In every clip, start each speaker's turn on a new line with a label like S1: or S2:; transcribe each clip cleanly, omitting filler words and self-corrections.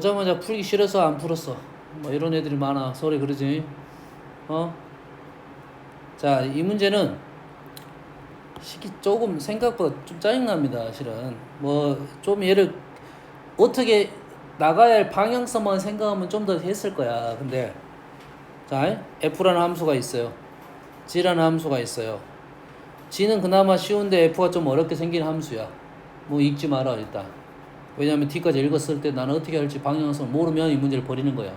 S1: 보자마자 풀기 싫어서 안 풀었어. 뭐 이런 애들이 많아. 소리 그러지. 자, 이 문제는 조금 생각보다 좀 짜증납니다. 실은 뭐 좀 얘를 어떻게 나가야 할 방향성만 생각하면 좀 더 했을 거야. 근데 자, F라는 함수가 있어요. G라는 함수가 있어요. G는 그나마 쉬운데 F가 좀 어렵게 생긴 함수야. 뭐 읽지 마라 일단. 왜냐면 D까지 읽었을 때 나는 어떻게 할지 방향성을 모르면 이 문제를 버리는 거야.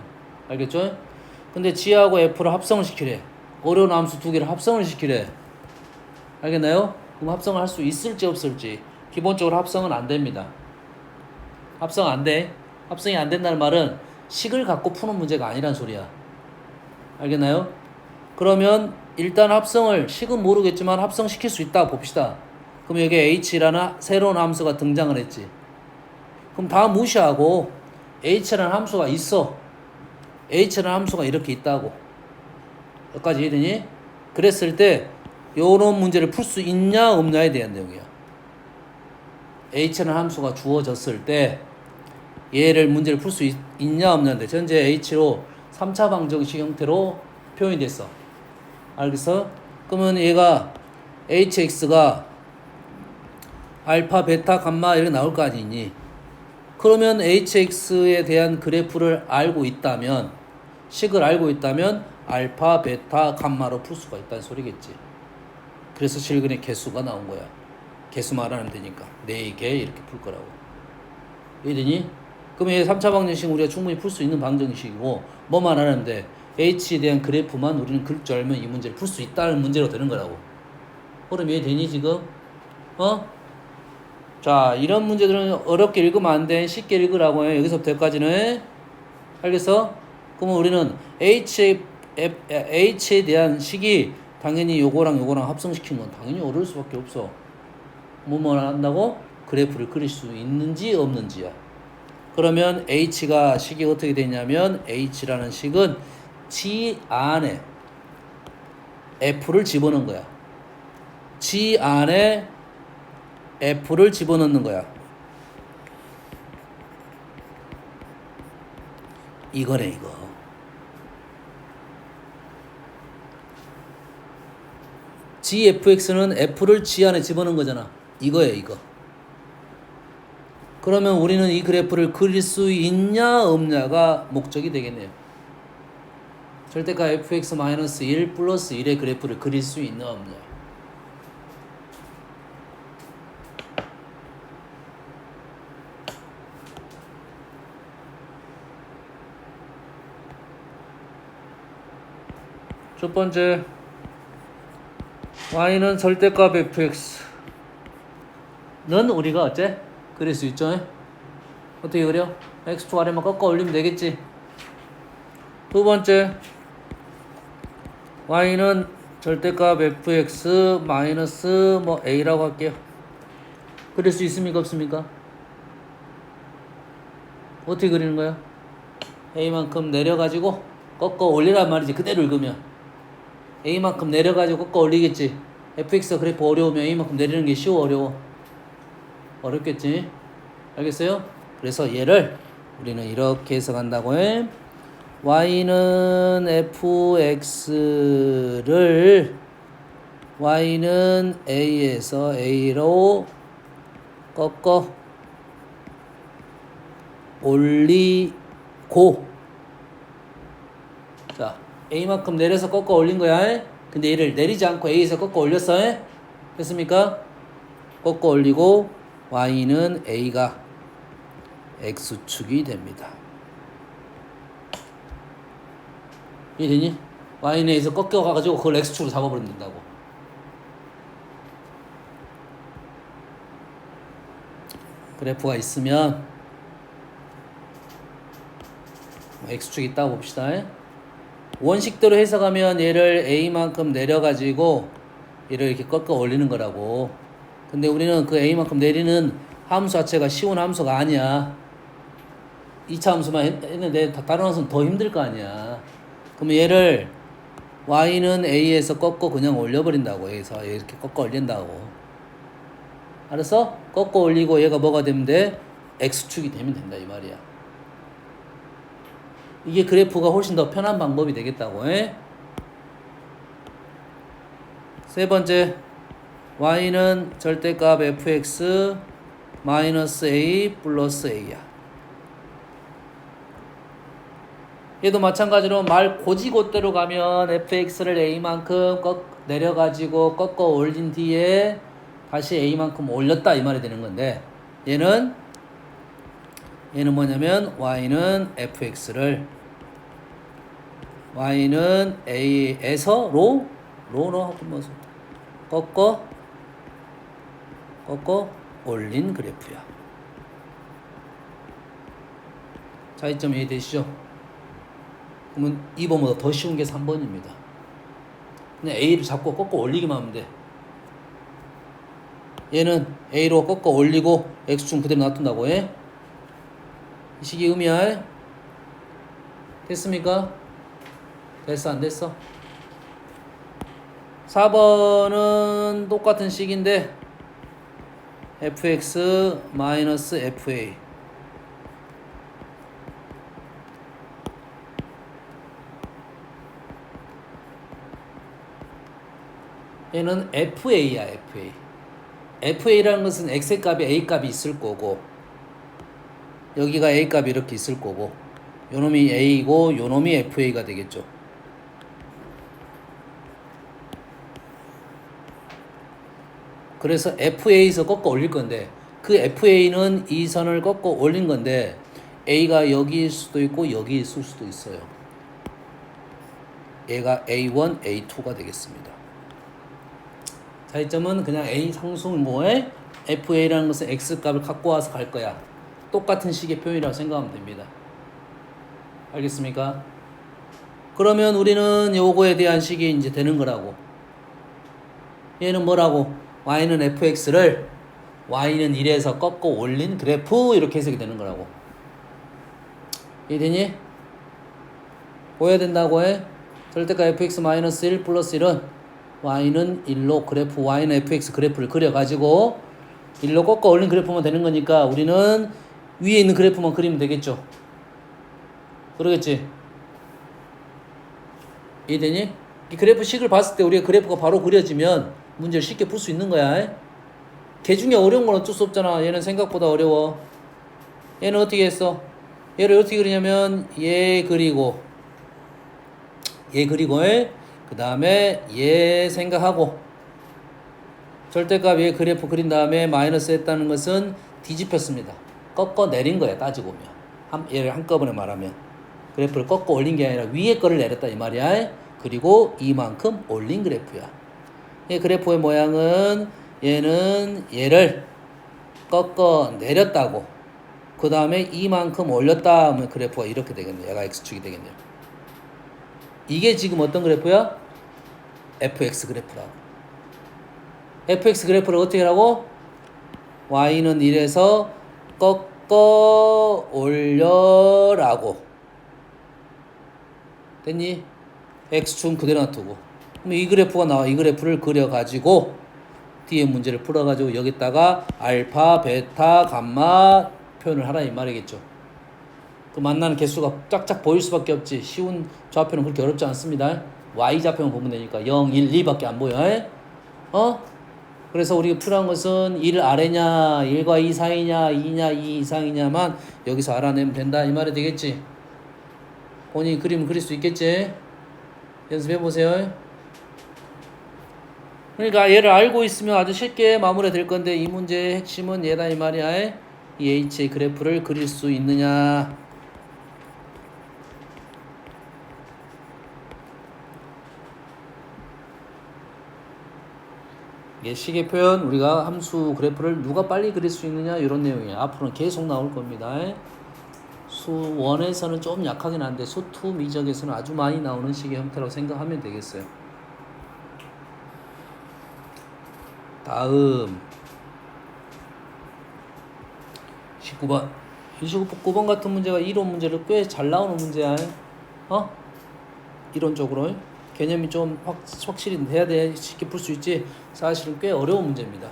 S1: 알겠죠? 근데 G하고 F를 합성을 시키래. 어려운 함수 두 개를 합성을 시키래. 알겠나요? 그럼 합성을 할 수 있을지 없을지. 기본적으로 합성은 안 됩니다. 합성 안 돼. 합성이 안 된다는 말은 식을 갖고 푸는 문제가 아니란 소리야. 알겠나요? 그러면 일단 합성을, 식은 모르겠지만 합성시킬 수 있다 봅시다. 그럼 여기 h라는 새로운 함수가 등장을 했지. 그럼 다 무시하고 h라는 함수가 있어. h라는 함수가 이렇게 있다고. 여기까지 이해되니? 그랬을 때 요런 문제를 풀 수 있냐 없냐에 대한 내용이야. h라는 함수가 주어졌을 때 얘를 문제를 풀 수 있냐 없냐인데 현재 h로 3차 방정식 형태로 표현이 됐어. 알겠어? 그러면 얘가 hx가 알파, 베타, 감마 이렇게 나올 거 아니니? 그러면 hx에 대한 그래프를 알고 있다면, 식을 알고 있다면 알파, 베타, 감마로 풀 수가 있다는 소리겠지. 그래서 실근의 개수가 나온 거야. 개수 말하면 되니까 4개 이렇게 풀 거라고. 이해되니? 그럼 얘 3차 방정식 우리가 충분히 풀 수 있는 방정식이고 뭐만 하는데 h에 대한 그래프만 우리는 그릴 줄 알면 이 문제를 풀 수 있다는 문제로 되는 거라고. 그럼 이해되니 지금? 자, 이런 문제들은 어렵게 읽으면 안 돼. 쉽게 읽으라고 해. 여기서부터 여기까지는. 알겠어? 그러면 우리는 H에 대한 식이 당연히 요거랑 요거랑 합성시킨 건 당연히 어려울 수밖에 없어. 뭐만 한다고? 그래프를 그릴 수 있는지 없는지야. 그러면 H가 식이 어떻게 되냐면 H라는 식은 G 안에 F를 집어넣은 거야. G 안에 F를 집어넣는 거야. 이거네 이거. GFX는 F를 G 안에 집어넣은 거잖아. 이거야 이거. 그러면 우리는 이 그래프를 그릴 수 있냐 없냐가 목적이 되겠네요. 절대값 fx-1 플러스 1의 그래프를 그릴 수 있냐 없냐. 첫 번째, y는 절대값 fx는 우리가 어째? 그릴 수 있죠? 어떻게 그려? x2 아래만 꺾어 올리면 되겠지. 두 번째, y는 절대값 fx 마이너스 뭐 a라고 할게요. 그릴 수 있습니까 없습니까? 어떻게 그리는 거야? a만큼 내려가지고 꺾어 올리란 말이지. 그대로 읽으면 a만큼 내려가지고 꺾어 올리겠지. fx 그래프 어려우면 a만큼 내리는 게 쉬워 어려워? 어렵겠지. 알겠어요? 그래서 얘를 우리는 이렇게 해석한다고 해. y는 fx를 y는 a에서 a로 꺾어 올리고, 자, a만큼 내려서 꺾어 올린 거야. 근데 얘를 내리지 않고 a에서 꺾어 올렸어. 됐습니까? 꺾어 올리고 y는 a가 x축이 됩니다. 이해되니? y는 a에서 꺾여가지고 그걸 x축으로 잡아버리면 된다고. 그래프가 있으면 x축이 있다고 봅시다. 원식대로 해석하면 얘를 a만큼 내려가지고 얘를 이렇게 꺾어 올리는 거라고. 근데 우리는 그 a만큼 내리는 함수 자체가 쉬운 함수가 아니야. 2차 함수만 했는데 다른 함수는 더 힘들 거 아니야. 그러면 얘를 y는 a에서 꺾어 그냥 올려버린다고. 여기서 이렇게 꺾어 올린다고. 알았어? 꺾어 올리고 얘가 뭐가 되면 돼? x축이 되면 된다 이 말이야. 이게 그래프가 훨씬 더 편한 방법이 되겠다고. 에? 세 번째, y는 절대값 fx 마이너스 a 플러스 a야. 얘도 마찬가지로 말 고지고대로 가면 fx를 a만큼 내려가지고 꺾어 올린 뒤에 다시 a만큼 올렸다 이 말이 되는 건데, 얘는 뭐냐면 y는 fx를 y는 a에서 로로 하고 뭐 꺾어 올린 그래프야. 차이점 이해되시죠? 그러면 2번보다 더 쉬운 게 3번입니다. 그냥 a를 잡고 꺾어 올리기만 하면 돼. 얘는 a로 꺾어 올리고 x축 그대로 놔둔다고 해. 이 식이 의미야. 됐습니까? 됐어 안 됐어? 4번은 똑같은 식인데 fx 마이너스 fa 얘는 fa야. fa라는 것은 x의 값이 a 값이 있을 거고, 여기가 a 값이 이렇게 있을 거고, 요놈이 a이고 요놈이 fa가 되겠죠. 그래서 fa에서 꺾어 올릴 건데, 그 fa는 이 선을 꺾어 올린 건데 a가 여기일 수도 있고 여기 있을 수도 있어요. 얘가 a1, a2가 되겠습니다. 차이점은 그냥 a 상승 뭐에 fa라는 것은 x값을 갖고 와서 갈 거야. 똑같은 식의 표현이라고 생각하면 됩니다. 알겠습니까? 그러면 우리는 요거에 대한 식이 이제 되는 거라고. 얘는 뭐라고? y는 fx를 y는 1에서 꺾어 올린 그래프 이렇게 해석이 되는 거라고. 이해되니? 보여야 된다고 해. 절대값 fx 마이너스 1 플러스 1은 y는 1로 그래프 y는 fx 그래프를 그려가지고 1로 꺾어 올린 그래프만 되는 거니까 우리는 위에 있는 그래프만 그리면 되겠죠. 그러겠지? 이해되니? 이 그래프 식을 봤을 때 우리가 그래프가 바로 그려지면 문제를 쉽게 풀 수 있는 거야. 걔 중에 어려운 건 어쩔 수 없잖아. 얘는 생각보다 어려워. 얘는 어떻게 했어? 얘를 어떻게 그리냐면 얘 그리고 그 다음에 얘 생각하고 절대값 얘 그래프 그린 다음에 마이너스 했다는 것은 뒤집혔습니다. 꺾어 내린 거야. 따지고 보면 얘를 한꺼번에 말하면 그래프를 꺾어 올린 게 아니라 위에 거를 내렸다 이 말이야. 그리고 이만큼 올린 그래프야. 이 그래프의 모양은 얘는 얘를 꺾어 내렸다고, 그 다음에 이만큼 올렸다 하면 그래프가 이렇게 되겠네요. 얘가 x축이 되겠네요. 이게 지금 어떤 그래프야? fx 그래프라고. fx 그래프를 어떻게 하라고? y는 1에서 꺾어 올려라고. 됐니? x축은 그대로 놔두고. 그럼 이 그래프가 나와. 이 그래프를 그려가지고 뒤에 문제를 풀어가지고 여기다가 알파, 베타, 감마 표현을 하라 이 말이겠죠. 그 만나는 개수가 쫙쫙 보일 수밖에 없지. 쉬운 좌표는 그렇게 어렵지 않습니다. y좌표만 보면 되니까 0, 1, 2밖에 안 보여. 그래서 우리가 풀어한 것은 1 아래냐, 1과 2 사이냐, 2냐, 2 이상이냐만 여기서 알아내면 된다 이 말이 되겠지. 본인이 그림을 그릴 수 있겠지. 연습해보세요. 그러니까 얘를 알고 있으면 아주 쉽게 마무리 될 건데, 이 문제의 핵심은 얘다 이 말이야. 이 h의 그래프를 그릴 수 있느냐. 이게 식의 표현, 우리가 함수 그래프를 누가 빨리 그릴 수 있느냐 이런 내용이에요. 앞으로는 계속 나올 겁니다. 수 1에서는 좀 약하긴 한데 수 2 미적에서는 아주 많이 나오는 식의 형태라고 생각하면 되겠어요. 다음 19번. 29번 같은 문제가 이론 문제를 꽤 잘 나오는 문제야. 이론적으로 개념이 좀 확실히 돼야 돼. 쉽게 풀 수 있지. 사실은 꽤 어려운 문제입니다.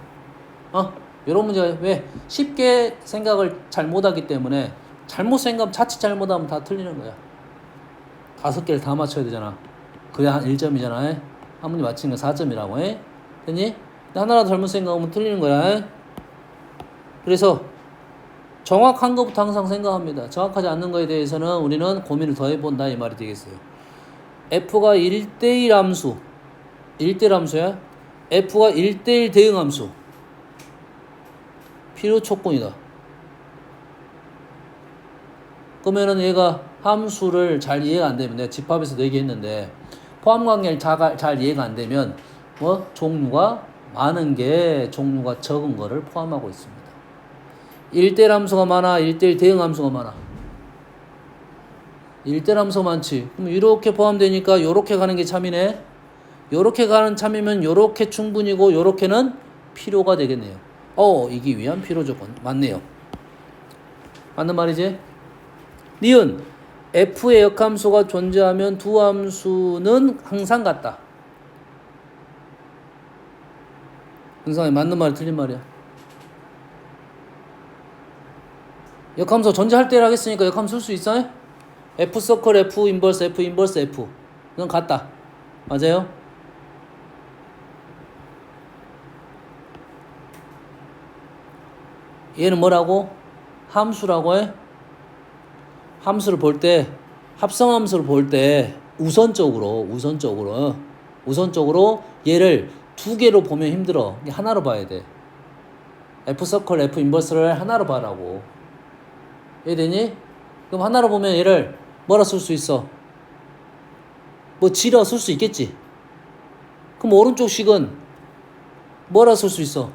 S1: 이런 문제가 왜 쉽게 생각을 잘 못하기 때문에, 잘못 생각하면 자칫 잘못하면 다 틀리는 거야. 5개를 다 맞춰야 되잖아. 그래야 한 1점이잖아. 한 문제 맞히는 거 4점이라고 해. 됐니? 하나라도 잘못 생각하면 틀리는 거야. 그래서 정확한 것부터 항상 생각합니다. 정확하지 않는 거에 대해서는 우리는 고민을 더 해본다 이 말이 되겠어요. F가 1대1 함수 1대1 함수야. F가 1대1 대응 함수 필요 조건이다. 그러면은 얘가 함수를 잘 이해가 안 되면 내가 집합에서도 얘기했는데 포함관계를 잘 이해가 안 되면 뭐 종류가 많은 게 종류가 적은 거를 포함하고 있습니다. 1대1 함수가 많아 1대1 대응 함수가 많아. 1대1 함수가 많지. 그럼 이렇게 포함되니까 이렇게 가는 게 참이네. 이렇게 가는 참이면 이렇게 충분이고 이렇게는 필요가 되겠네요. 이기 위한 필요 조건 맞네요. 맞는 말이지? 니은 F의 역함수가 존재하면 두 함수는 항상 같다. 은상이 맞는 말이 틀린 말이야. 역함수 존재할 때를 하겠으니까 역함수 쓸 수 있어? F 서클 F 인버스 F 인버스 F 는 같다. 맞아요? 얘는 뭐라고? 함수라고 해? 함수를 볼 때 합성함수를 볼 때 우선적으로 얘를 두 개로 보면 힘들어. 하나로 봐야 돼. F 서클 F 인버스를 하나로 봐라고. 이해되니? 그럼 하나로 보면 얘를 뭐라 쓸 수 있어? 뭐 G라 쓸 수 있겠지. 그럼 오른쪽 식은 뭐라 쓸 수 있어?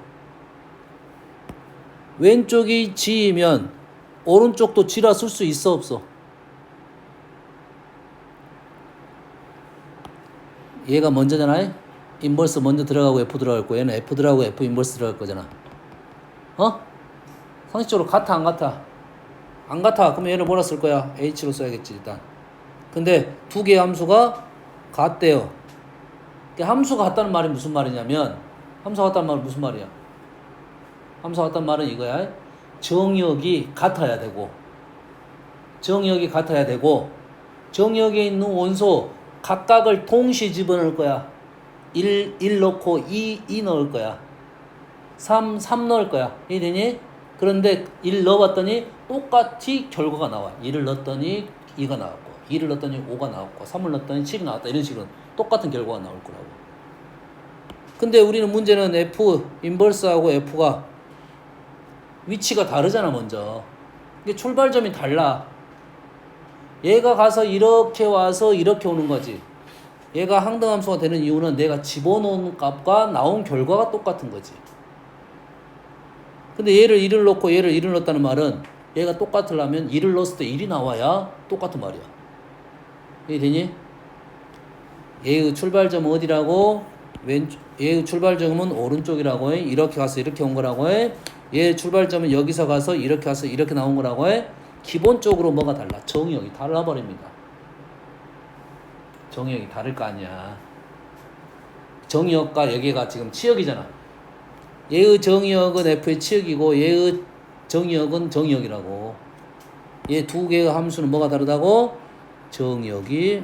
S1: 왼쪽이 G이면 오른쪽도 G라 쓸 수 있어 없어? 얘가 먼저잖아. 인버스 먼저 들어가고 F 들어갈 거고 얘는 F 들어가고 F 인버스 들어갈 거잖아. 상식적으로 같아 안 같아? 안 같아. 그러면 얘를 뭐라 쓸 거야? H로 써야겠지 일단. 근데 두 개의 함수가 같대요. 함수가 같다는 말이 무슨 말이냐면 함수가 같다는 말은 무슨 말이야? 함수가 같다는 말은 이거야. 정역이 같아야 되고 정역에 있는 원소 각각을 동시에 집어넣을 거야. 1 넣고 2 넣을 거야. 3 넣을 거야. 이해되니? 그런데 1 넣어봤더니 똑같이 결과가 나와. 1을 넣었더니 2가 나왔고 2를 넣었더니 5가 나왔고 3을 넣었더니 7이 나왔다. 이런 식으로 똑같은 결과가 나올 거라고. 근데 우리는 문제는 F 인버스하고 F가 위치가 다르잖아. 먼저 이게 출발점이 달라. 얘가 가서 이렇게 와서 이렇게 오는 거지. 얘가 항등함수가 되는 이유는 내가 집어넣은 값과 나온 결과가 똑같은 거지. 근데 얘를 1을 넣고 얘를 1을 넣었다는 말은 얘가 똑같으려면 1을 넣었을 때 1이 나와야 똑같은 말이야. 이해되니? 얘의 출발점은 어디라고? 얘의 출발점은 오른쪽이라고 해. 이렇게 가서 이렇게 온 거라고 해. 얘의 출발점은 여기서 가서 이렇게 가서 이렇게 나온 거라고 해. 기본적으로 뭐가 달라? 정의역이 달라버립니다. 정의역이 다를 거 아니야. 정의역과 여기가 지금 치역이잖아. 얘의 정의역은 F의 치역이고 얘의 정의역은 정의역이라고. 얘 두 개의 함수는 뭐가 다르다고? 정의역이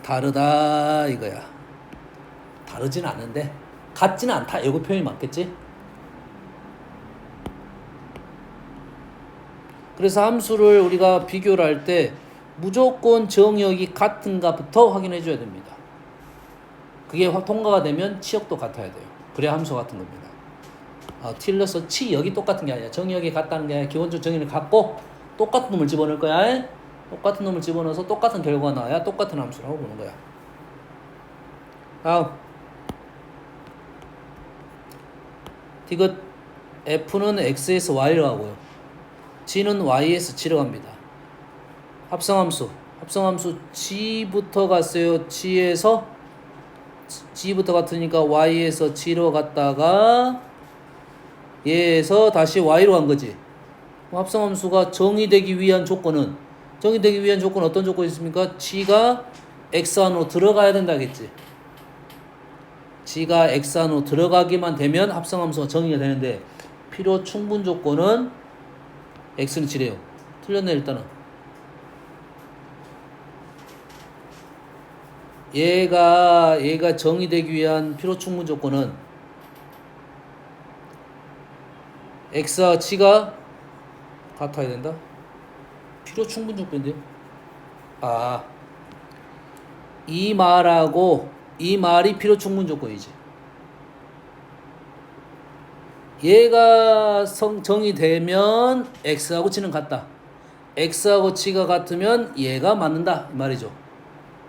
S1: 다르다 이거야. 다르진 않은데 같지는 않다. 이거 표현이 맞겠지? 그래서 함수를 우리가 비교를 할 때 무조건 정의역이 같은가부터 확인해 줘야 됩니다. 그게 통과가 되면 치역도 같아야 돼요. 그래야 함수 같은 겁니다. 틀려서 치역이 똑같은 게 아니야. 정의역이 같다는 게 아니라 기본적으로 정의는 같고 똑같은 놈을 집어넣을 거야. 똑같은 놈을 집어넣어서 똑같은 결과가 나와야 똑같은 함수라고 보는 거야. 다음 디귿 F는 X에서 Y로 가고요. G는 Y에서 G로 갑니다. 합성함수 G부터 갔어요. G부터 갔으니까 Y에서 G로 갔다가 얘에서 다시 Y로 간 거지. 합성함수가 정의되기 위한 조건은 어떤 조건이 있습니까? G가 X 안으로 들어가야 된다겠지. G가 X 안으로 들어가기만 되면 합성함수가 정의가 되는데 필요 충분 조건은 X는 G래요. 틀렸네 일단은. 얘가 정의되기 위한 필요 충분 조건은 x와 치가 같아야 된다. 필요 충분 조건인데요. 이 말하고 이 말이 필요 충분 조건이지. 얘가 정의되면 x하고 치는 같다. x하고 치가 같으면 얘가 맞는다 이 말이죠.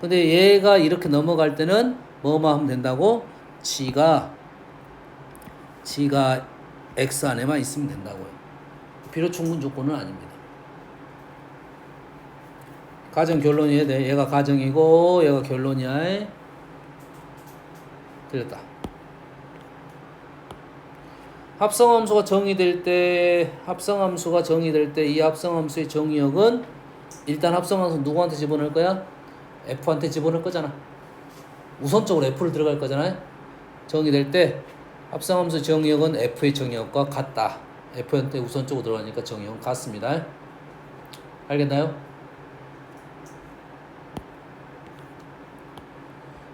S1: 근데 얘가 이렇게 넘어갈 때는 뭐만 하면 된다고? 치가 x 안에만 있으면 된다고요. 필요 충분 조건은 아닙니다. 가정 결론이어야 돼. 얘가 가정이고 얘가 결론이야. 틀렸다. 합성함수가 정의될 때 이 합성함수의 정의역은 일단 합성함수 누구한테 집어넣을 거야? F한테 집어넣을 거잖아. 우선적으로 F를 들어갈 거잖아요. 정의될 때 합성함수 정의역은 F의 정의역과 같다. F한테 우선적으로 들어가니까 정의역은 같습니다. 알겠나요?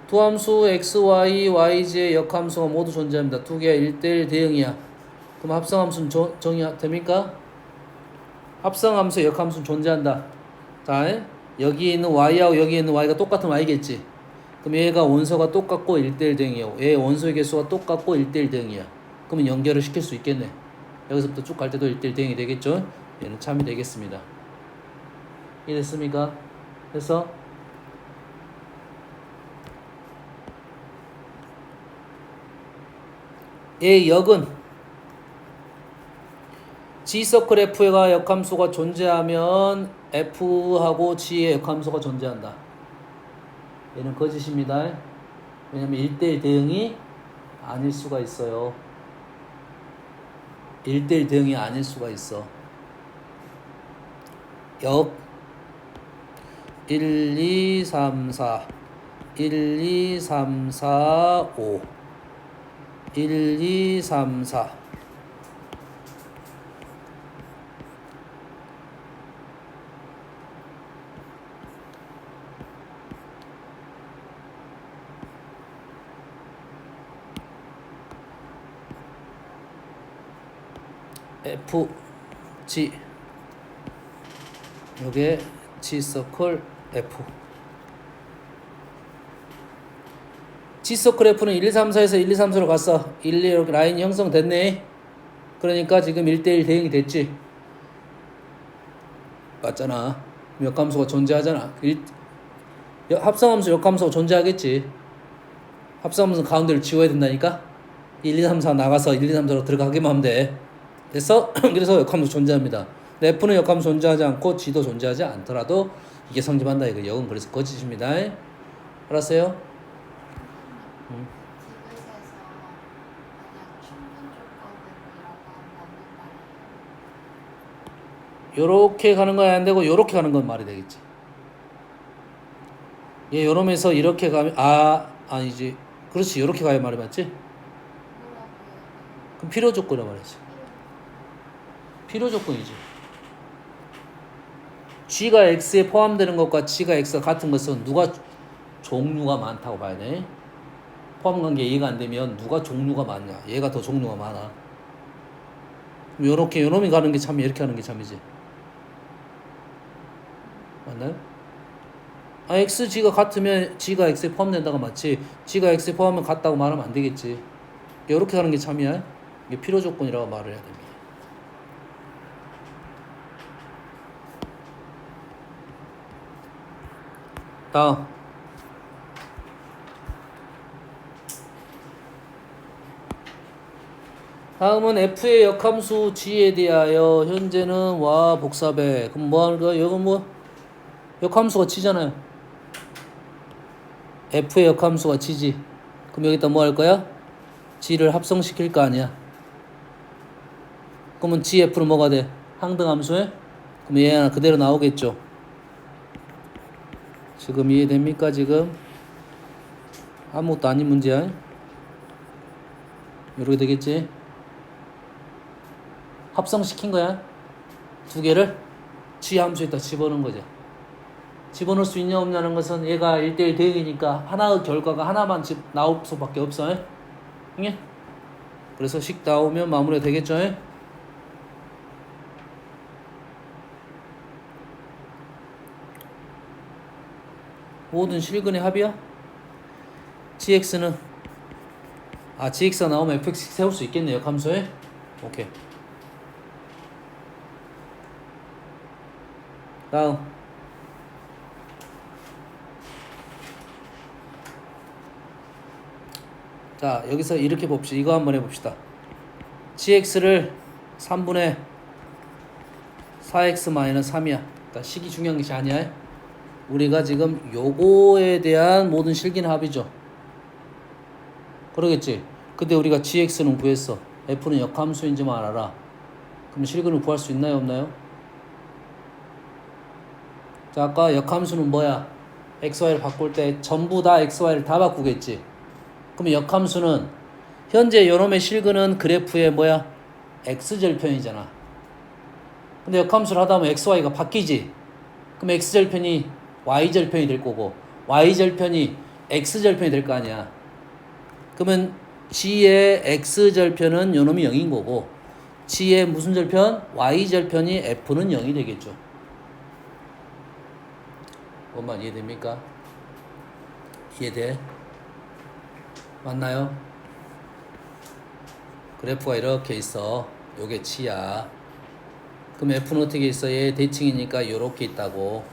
S1: 두 함수 x, y, yz의 역함수가 모두 존재합니다. 두 개가 1대1 대응이야. 그럼 합성함수는 정의 됩니까? 합성함수 역함수는 존재한다. 자, 여기 있는 y하고 여기 있는 y가 똑같은 y겠지. 그럼 얘가 원소가 똑같고 1대1 대응이야. 얘 원소의 개수가 똑같고 1대1 대응이야. 그러면 연결을 시킬 수 있겠네. 여기서부터 쭉 갈 때도 1대1 대응이 되겠죠. 얘는 참이 되겠습니다. 이해됐습니까? 그래서 얘 역은 G서클 F가 역함수가 존재하면 F하고 G의 역함수가 존재한다. 얘는 거짓입니다. 왜냐면 1대1 대응이 아닐 수가 있어요. 1대1 대응이 아닐 수가 있어. 역 1, 2, 3, 4 1, 2, 3, 4, 5 1, 2, 3, 4 F, G 요게 G서클 F G서클 F는 1, 2, 3, 4에서 1, 2, 3, 4로 갔어. 1, 2 이렇게 라인이 형성됐네. 그러니까 지금 1대1 대응이 됐지. 맞잖아. 역함수가 존재하잖아. 합성함수 역함수가 존재하겠지. 합성함수는 가운데를 지워야 된다니까. 1, 2, 3, 4 나가서 1, 2, 3, 4로 들어가기만 하면 돼. 됐어? 그래서 역함수 존재합니다. F는 역함수 존재하지 않고 G도 존재하지 않더라도 이게 성립한다. 이거 역은 그래서 거짓입니다. 알았어요? 요렇게 가는 건 안 되고 요렇게 가는 건 말이 되겠지. 얘 요러면서 이렇게 가면 아니지. 그렇지. 요렇게 가야 말이 맞지? 그럼 필요 조건이라 말이지. 필요 조건이지. G가 X에 포함되는 것과 G가 X가 같은 것은 누가 종류가 많다고 봐야 돼. 포함관계 이해가 안 되면 누가 종류가 많냐. 얘가 더 종류가 많아. 그럼 요렇게 요놈이 가는 게 참이 이렇게 하는 게 참이지. 맞나요? X, G가 같으면 G가 X에 포함된다가 맞지. G가 X에 포함하면 같다고 말하면 안 되겠지. 이렇게 가는 게 참이야. 이게 필요 조건이라고 말을 해야 됩니다. 다음은 F의 역함수 G에 대하여 현재는 와 복사배. 그럼 뭐 하는 거야? 이건 뭐 역함수가 G잖아요. F의 역함수가 G지. 그럼 여기다 뭐 할 거야? G를 합성시킬 거 아니야. 그러면 GF는 뭐가 돼? 항등함수에? 그럼 얘 하나 그대로 나오겠죠. 지금 이해됩니까? 지금 아무것도 아닌 문제야. 이렇게 되겠지. 합성시킨 거야. 두 개를 G 함수에다 집어넣은 거죠. 집어넣을 수 있냐 없냐는 것은 얘가 1대1 대응이니까 하나의 결과가 하나만 나올 수밖에 없어. 예? 그래서 식 나오면 마무리가 되겠죠. 모든 실근의 합이야? gx는 gx가 나오면 fx 세울 수 있겠네요. 함수에. 오케이. 다음. 자, 여기서 이렇게 봅시다. 이거 한번 해봅시다. gx를 3분의 4x-3이야. 그러니까 식이 중요한 것이 아니야. 우리가 지금 요거에 대한 모든 실기는 합이죠. 그러겠지. 근데 우리가 gx는 구했어. f는 역함수인지만 알아라. 그럼 실근을 구할 수 있나요 없나요? 자, 아까 역함수는 뭐야? xy를 바꿀 때 전부 다 xy를 다 바꾸겠지. 그럼 역함수는 현재 요놈의 실근은 그래프의 뭐야? x절편이잖아. 근데 역함수를 하다 보면 xy가 바뀌지. 그럼 x절편이 y절편이 될 거고 y절편이 x절편이 될 거 아니야. 그러면 g의 x절편은 요놈이 0인 거고 g의 무슨 절편? y절편이 f는 0이 되겠죠. 뭔만 이해됩니까? 이해돼? 맞나요? 그래프가 이렇게 있어. 요게 치야. 그럼 f는 어떻게 있어? 얘 대칭이니까 요렇게 있다고.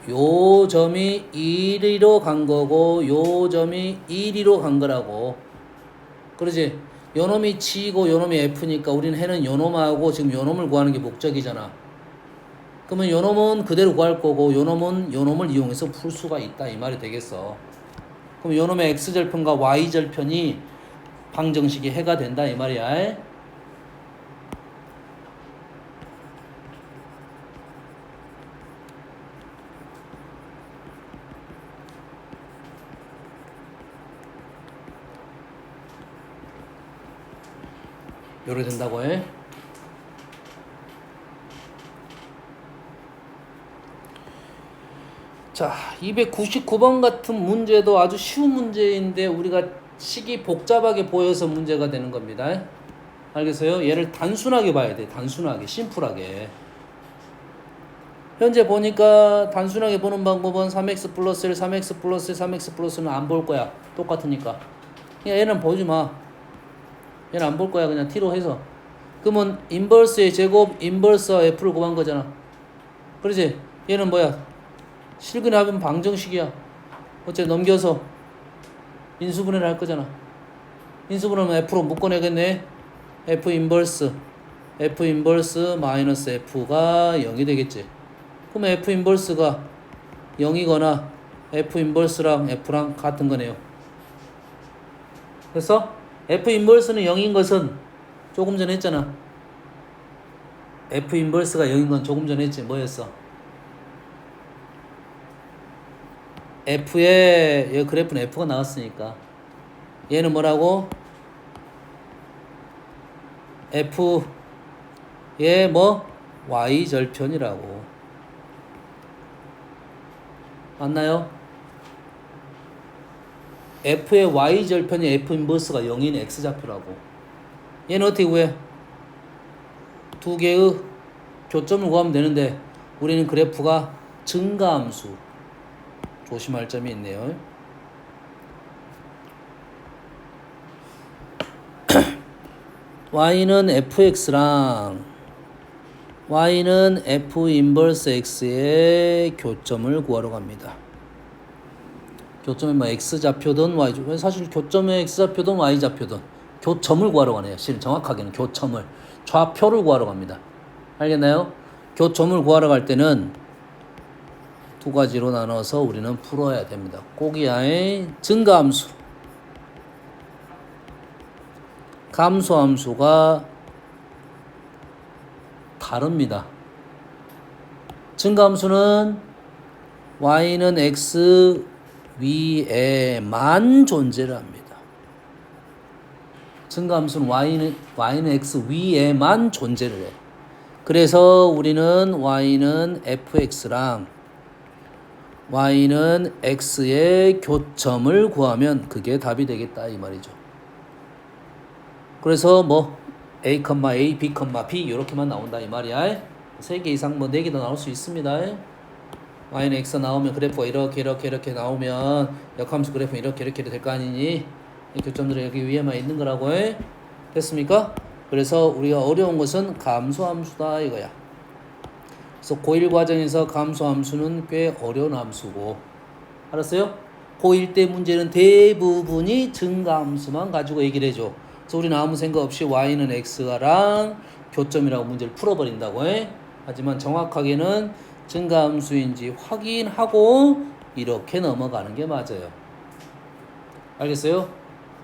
S1: 요 점이 1위로 간 거고 요 점이 1위로 간 거라고. 그러지? 요놈이 치고 요놈이 f니까 우리는 해는 요놈하고 지금 요놈을 구하는 게 목적이잖아. 그러면 요놈은 그대로 구할 거고 요놈은 요놈을 이용해서 풀 수가 있다 이 말이 되겠어. 그럼 요놈의 x절편과 y절편이 방정식이 해가 된다 이 말이야. 요래 된다고 해. 자, 299번 같은 문제도 아주 쉬운 문제인데 우리가 식이 복잡하게 보여서 문제가 되는 겁니다. 알겠어요? 얘를 단순하게 봐야 돼. 단순하게, 심플하게. 현재 보니까 단순하게 보는 방법은 3x 플러스 1, 3x 플러스 1, 3x 플러스는 안 볼 거야. 똑같으니까. 그냥 얘는 보지 마. 얘는 안 볼 거야. 그냥 t로 해서. 그러면 인버스의 제곱, 인버스와 f를 구한 거잖아. 그러지? 얘는 뭐야? 실근의 합은 방정식이야. 어째 넘겨서 인수분해를 할 거잖아. 인수분해하면 f로 묶어내겠네. f 인버스 마이너스 f가 0이 되겠지. 그럼 f 인버스가 0이거나 f 인버스랑 f랑 같은 거네요. 그래서 f 인버스는 0인 것은 조금 전에 했잖아. f 인버스가 0인 건 조금 전에 했지. 뭐였어? f의 여기 그래프는 f가 나왔으니까 얘는 뭐라고? f의 뭐? y절편이라고. 맞나요? f의 y절편이 f 인버스가 0인 x좌표라고. 얘는 어떻게 구해? 두 개의 교점을 구하면 되는데 우리는 그래프가 증가함수. 조심할 점이 있네요. y는 fx랑 y는 f 인버스 x의 교점을 구하러 갑니다. 교점이 뭐 x좌표든 y좌표, 사실 교점의 x좌표든 y좌표든 교점을 구하러 가네요. 실은 정확하게는 교점을, 좌표를 구하러 갑니다. 알겠나요? 교점을 구하러 갈 때는 두 가지로 나눠서 우리는 풀어야 됩니다. 고기야의 증가함수, 감소함수가 다릅니다. 증가함수는 y는 x 위에만 존재를 합니다. 증가함수는 y는 x 위에만 존재를 해. 그래서 우리는 y는 fx랑 y는 x의 교점을 구하면 그게 답이 되겠다 이 말이죠. 그래서 뭐 a, a, b, b 이렇게만 나온다 이 말이야. 3개 이상 뭐 4개도 나올 수 있습니다. y는 x 나오면 그래프가 이렇게 나오면 역함수 그래프는 이렇게 될 거 아니니 이 교점들이 여기 위에만 있는 거라고. 됐습니까? 그래서 우리가 어려운 것은 감소함수다 이거야. 그래서 고1 과정에서 감소함수는 꽤 어려운 함수고, 알았어요? 고1 때 문제는 대부분이 증가함수만 가지고 얘기를 해줘. 그래서 우리는 아무 생각 없이 y는 x랑 교점이라고 문제를 풀어버린다고 해. 하지만 정확하게는 증가함수인지 확인하고 이렇게 넘어가는 게 맞아요. 알겠어요?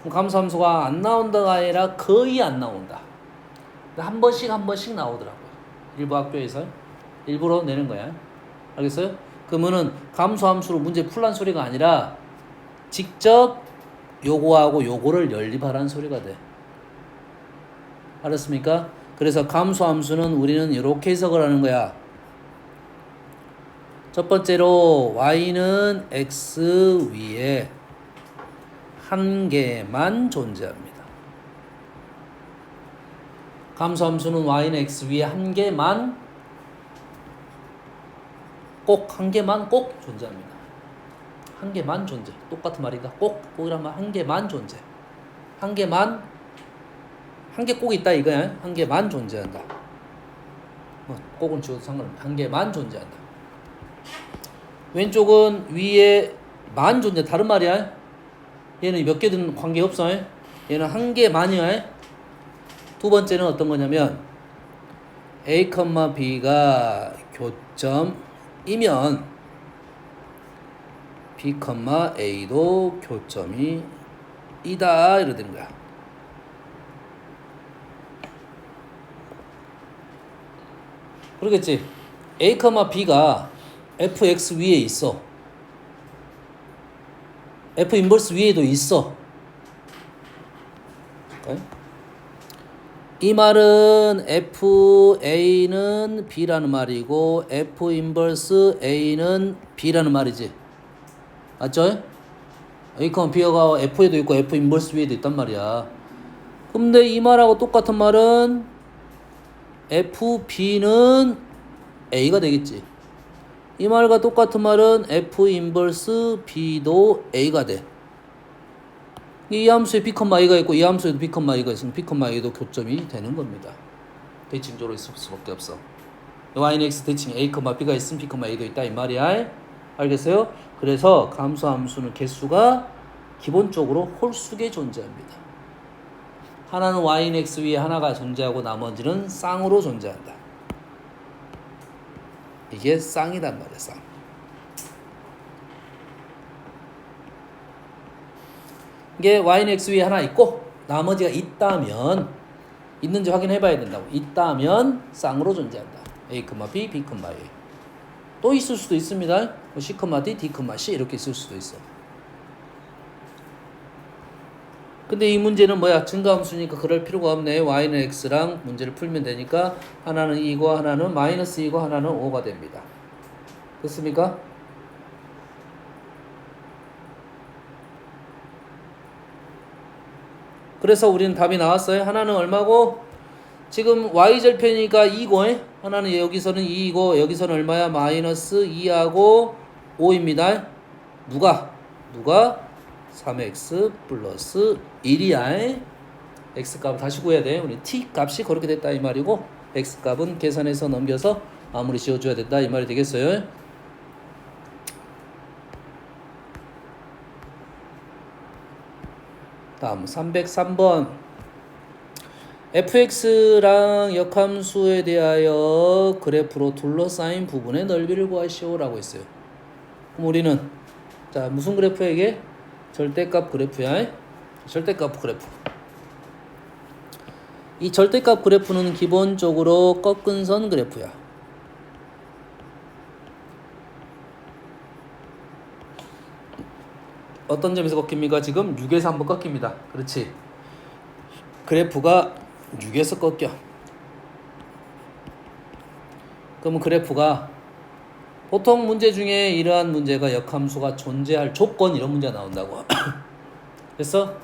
S1: 그럼 감소함수가 안 나온다가 아니라 거의 안 나온다. 한 번씩 나오더라고요. 일부 학교에서 일부러 내는 거야. 알겠어요? 그러면은 감소함수로 문제 풀란 소리가 아니라 직접 요거하고 요거를 연립하라는 소리가 돼. 알았습니까? 그래서 감소함수는 우리는 이렇게 해석을 하는 거야. 첫 번째로 y는 x 위에 한 개만 존재합니다. 감소함수는 y는 x 위에 한 개만 꼭 존재합니다. 한 개만 존재. 똑같은 말이다. 꼭이란 말 한 개만 존재. 한 개 꼭 있다 이거야. 한 개만 존재한다. 꼭은 지워도 상관없다. 한 개만 존재한다. 왼쪽은 위에 만 존재. 다른 말이야. 얘는 몇 개든 관계없어. 얘는 한 개만이야. 두 번째는 어떤 거냐면 a, b가 교점이면 b, a도 교점이 이다 이렇게 되는 거야. 그러겠지. a, b가 fx 위에 있어. f 인버스 위에도 있어. 이 말은 FA는 B라는 말이고 F 인버스 A는 B라는 말이지. 맞죠? A, B가 F에도 있고 F 인버스 위에도 있단 말이야. 근데 이 말하고 똑같은 말은 FB는 A가 되겠지. 이 말과 똑같은 말은 F 인버스 B도 A가 돼. 이 함수에 B, A가 있고 이 함수에도 B, A가 있으면 B, A도 교점이 되는 겁니다. 대칭적으로 있을 수밖에 없어. y는 x 대칭 A, B가 있으면 B, A도 있다 이 말이야. 알겠어요? 그래서 감소함수는 개수가 기본적으로 홀수게 존재합니다. 하나는 y는 x 위에 하나가 존재하고 나머지는 쌍으로 존재한다. 이게 쌍이란 말이야. 쌍. 이게 y는 x 위에 하나 있고 나머지가 있다면 있는지 확인해 봐야 된다고. 있다면 쌍으로 존재한다. a, b, b, a. 또 있을 수도 있습니다. c, d, d, c 이렇게 있을 수도 있어. 근데 이 문제는 뭐야? 증가함수니까 그럴 필요가 없네. y는 x랑 문제를 풀면 되니까 하나는 2고 하나는 마이너스 2고 하나는 5가 됩니다. 됐습니까? 그래서 우리는 답이 나왔어요. 하나는 얼마고? 지금 y절편이니까 2고 하나는 여기서는 2이고 여기서는 얼마야? 마이너스 2하고 5입니다. 누가? 3x 플러스 1이야. x값 다시 구해야 돼. 우리 t값이 그렇게 됐다 이 말이고 x값은 계산해서 넘겨서 마무리 지어줘야 된다 이 말이 되겠어요. 다음 303번 fx랑 역함수에 대하여 그래프로 둘러싸인 부분의 넓이를 구하시오 라고 했어요. 그럼 우리는 자 무슨 그래프야 이게? 절대값 그래프야. 절대값 그래프. 이 절대값 그래프는 기본적으로 꺾은 선 그래프야. 어떤 점에서 꺾입니까? 지금 6에서 한번 꺾입니다. 그렇지. 그래프가 6에서 꺾여. 그러면 그래프가 보통 문제 중에 이러한 문제가 역함수가 존재할 조건 이런 문제가 나온다고. 그래서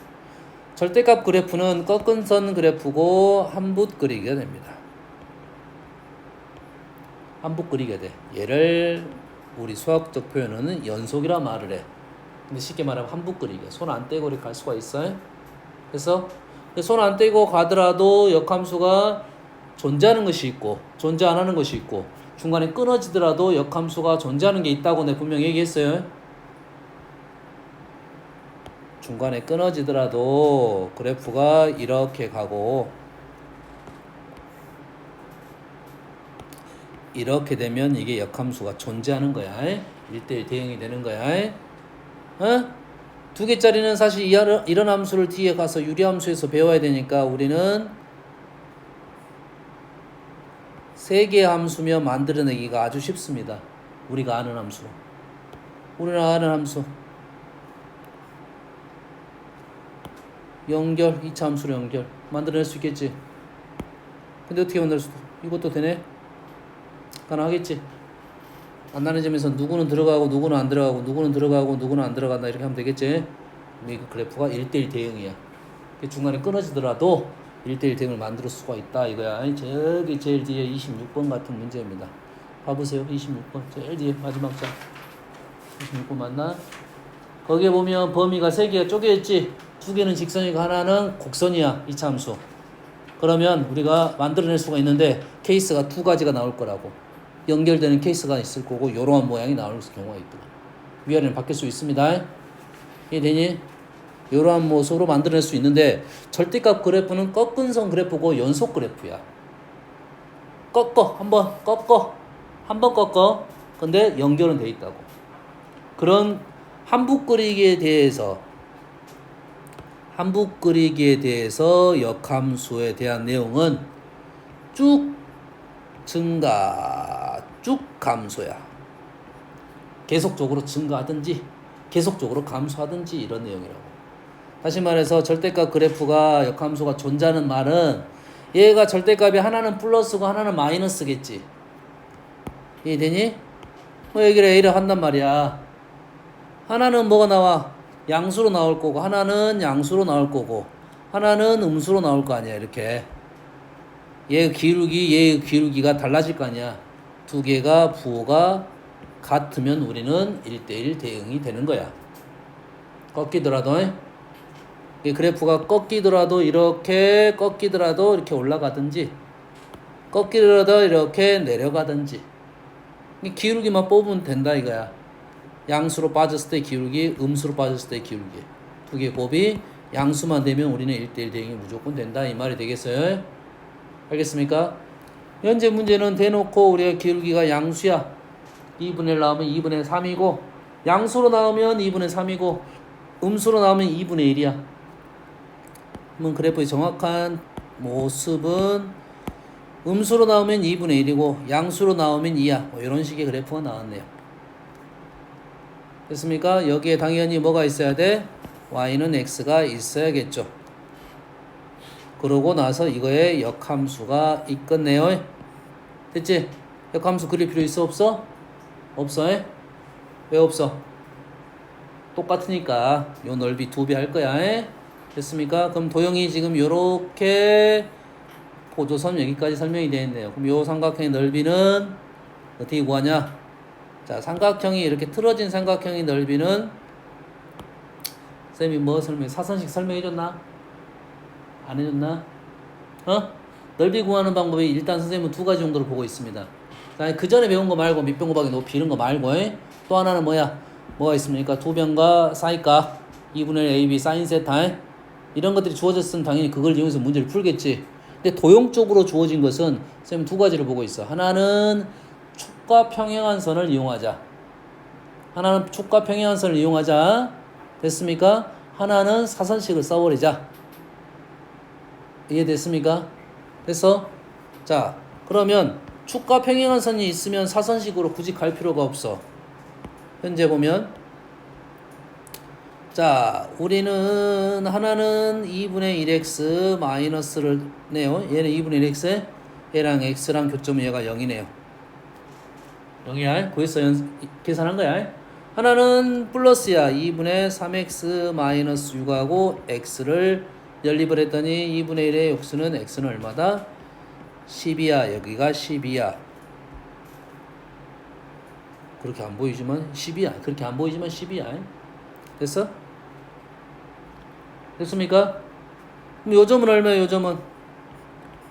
S1: 절대값 그래프는 꺾은 선 그래프고 한붓 그리기가 됩니다. 한붓 그리게 돼. 얘를 우리 수학적 표현은 연속이라 말을 해. 근데 쉽게 말하면 한붓 그리기. 손 안 떼고 이렇게 갈 수가 있어요. 그래서 손 안 떼고 가더라도 역함수가 존재하는 것이 있고 존재 안 하는 것이 있고 중간에 끊어지더라도 역함수가 존재하는 게 있다고 내가 분명히 얘기했어요. 중간에 끊어지더라도 그래프가 이렇게 가고 이렇게 되면 이게 역함수가 존재하는 거야. 1대1 대응이 되는 거야. 어? 두 개짜리는 사실 이런 함수를 뒤에 가서 유리함수에서 배워야 되니까 우리는 세 개의 함수며 만들어내기가 아주 쉽습니다. 우리가 아는 함수. 우리가 아는 함수. 연결, 2차 함수로 연결. 만들어낼 수 있겠지? 근데 어떻게 만들 수도? 이것도 되네? 가능하겠지? 안 나는 점에서 누구는 들어가고 누구는 안 들어가고 누구는 들어가고 누구는 안 들어간다 이렇게 하면 되겠지? 이 그래프가 1대1 대응이야. 중간에 끊어지더라도 1대1 대응을 만들 수가 있다 이거야. 저기 제일 뒤에 26번 같은 문제입니다. 봐보세요. 26번 제일 뒤에 마지막 장 26번 맞나? 거기에 보면 범위가 3개가 쪼개있지. 2개는 직선이고 하나는 곡선이야. 2차 함수. 그러면 우리가 만들어낼 수가 있는데 케이스가 2가지가 나올 거라고. 연결되는 케이스가 있을 거고 이러한 모양이 나올 경우가 있다. 위아래는 바뀔 수 있습니다. 이해되니? 이러한 모습으로 만들어낼 수 있는데 절대값 그래프는 꺾은 선 그래프고 연속 그래프야. 꺾어 한번 꺾어 한번 꺾어. 근데 연결은 돼 있다고. 그런 한붓 그리기에 대해서 역함수에 대한 내용은 쭉 증가 쭉 감소야. 계속적으로 증가하든지 계속적으로 감소하든지 이런 내용이라고. 다시 말해서 절대값 그래프가 역함수가 존재하는 말은 얘가 절대값이 하나는 플러스고 하나는 마이너스겠지. 이해되니? 뭐 얘기를 A를 한단 말이야. 하나는 뭐가 나와? 양수로 나올 거고 하나는 양수로 나올 거고 하나는 음수로 나올 거 아니야. 이렇게 얘의 기울기가 달라질 거 아니야. 두 개가 부호가 같으면 우리는 1대1 대응이 되는 거야. 꺾이더라도 그래프가 꺾이더라도 이렇게 올라가든지 꺾이더라도 이렇게 내려가든지 기울기만 뽑으면 된다 이거야. 양수로 빠졌을 때 기울기, 음수로 빠졌을 때 기울기. 두 개의 곱이 양수만 되면 우리는 1대1 대응이 무조건 된다 이 말이 되겠어요? 알겠습니까? 현재 문제는 대놓고 우리가 기울기가 양수야. 2분의 1 나오면 2분의 3이고 양수로 나오면 2분의 3이고 음수로 나오면 2분의 1이야. 그러면 그래프의 정확한 모습은 음수로 나오면 2분의 1이고 양수로 나오면 2야. 뭐 이런 식의 그래프가 나왔네요. 됐습니까? 여기에 당연히 뭐가 있어야 돼? y는 x가 있어야겠죠. 그러고 나서 이거에 역함수가 있겠네요. 됐지? 역함수 그릴 필요 있어 없어? 없어? 왜 없어? 똑같으니까 요 넓이 2배 할 거야. 됐습니까? 그럼 도형이 지금 요렇게 보조선 여기까지 설명이 되어 있네요. 그럼 요 삼각형의 넓이는 어떻게 구하냐? 자, 삼각형이 이렇게 틀어진 삼각형의 넓이는 쌤이 뭐 사선식 설명해줬나? 안 해줬나? 넓이 구하는 방법이 일단 선생님은 2가지 정도를 보고 있습니다. 그 전에 배운 거 말고 밑변 곱하기 높이 이런 거 말고 또 하나는 뭐가 있습니까? 두 변과 사이값 2분의 1 AB 사인 세타 이런 것들이 주어졌으면 당연히 그걸 이용해서 문제를 풀겠지. 근데 도형적으로 주어진 것은 선생님 2가지를 보고 있어. 하나는 축과 평행한 선을 이용하자. 됐습니까? 하나는 사선식을 써버리자. 이해됐습니까? 그래서 자 그러면 축과 평행한 선이 있으면 사선식으로 굳이 갈 필요가 없어. 현재 보면 자 우리는 하나는 2분의 1x 마이너스를 내요. 얘는 2분의 1x 얘랑 x랑 교점은 얘가 0이네요. 0이야. 구했어. 계산한 거야. 하나는 플러스야. 2분의 3x 마이너스 6하고 x를 연립을 했더니 2분의 1의 역수는 x는 얼마다? 10이야. 여기가 10이야. 그렇게 안 보이지만 10이야. 그렇게 안 보이지만 10이야. 됐어? 됐습니까? 그럼 요점은 얼마야? 요점은